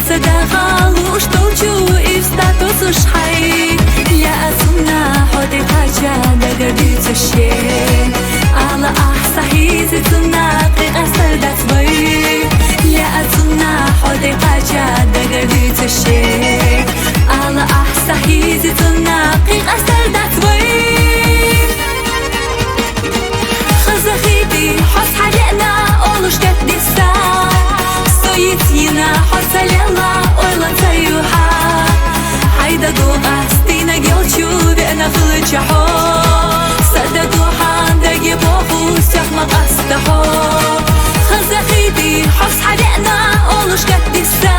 صداقة وشتوچو إفستاتو سوشحي يا أسونا حودي قاجا دقردي تشي على أحساهي زيتونا قيقا سردات بي يا أسونا حودي قاجا دقردي تشي على أحساهي زيتونا قيقا سردات بي خزخيتي حس حرقنا أولوش كتدسا سويتينا حس ليلا أولا تيوحا حيدا دوغا ستينا جيوچو بأنا خلجحو صدقوحا دقي بوخو سيخ مقاستحو خزخيتي حس حرقنا أولوش كتدسا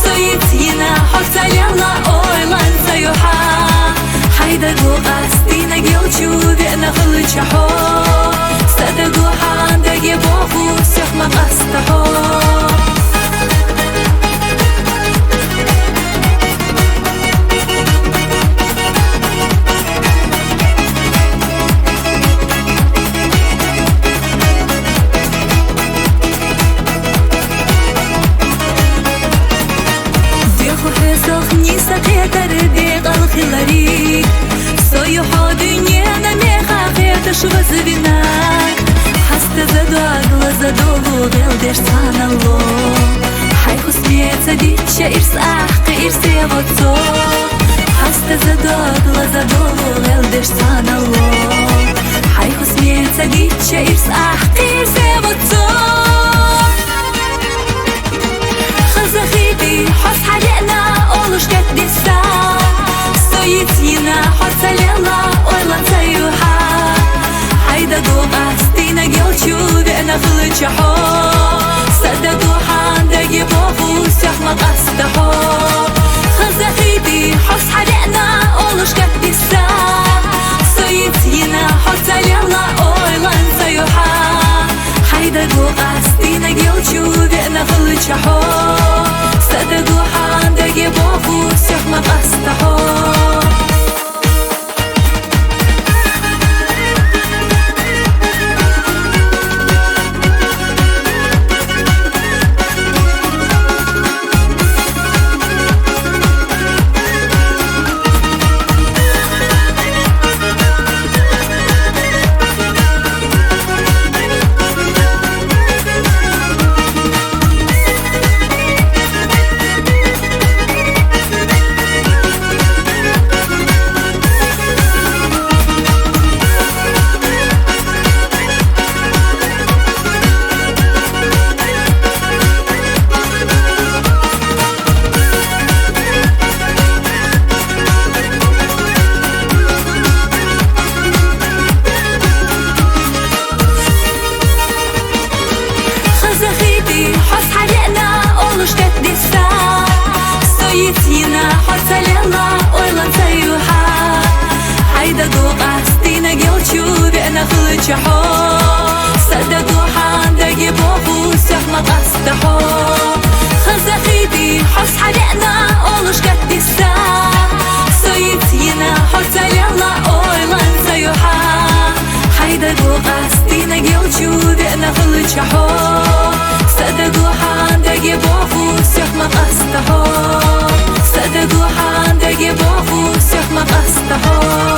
سويتينا حس ليلا أولا تيوحا حيدا دوغا ستينا جيوچو بأنا خلجحو صدقوحا دقي بوخو سيخ مقاستحو خلاري صيحة دنيانا ميخا شو غزبنا حستا زادو عقلا زادو غلدش تانا الله حيخو سميتا ديتشا إرس أحقي إرس يغطو حستا زادو عقلا زادو غلدش تانا الله حيخو سميتا ديتشا إرس أحقي إرس يغطو خزخيتي حس حرقنا أولوش كتدسا سويتينا حس ليلا أولا تيوحا حيدا دوغا ستينا جيوچو بأنا خلجحو صدقوحا دقي بوخو سيخ مقاستحو خزخيتي حس حرقنا أولوش كتدسا سويتينا حس ليلا أولا تيوحا حيدا دوغا ستينا جيوچو بأنا خلجحو صدقوحا دقي بوخو سيخ مقاستحو حس حرقنا أولوش كتدسا سويتينا حس ليلا أولا تيوحا حيدا دوغا ستينا جيوچو بأنا خلجحو صدقوحا دقي بوخو سيخ مقاستحو خزخيتي حس حرقنا أولوش كتدسا سويتينا حس ليلا أولا تيوحا حيدا دوغا ستينا جيوچو بأنا خلجحو صدقوحا دقي بوخو سيخ مقاستحو صدقوحا دقي بوخو سيخ مقاستحو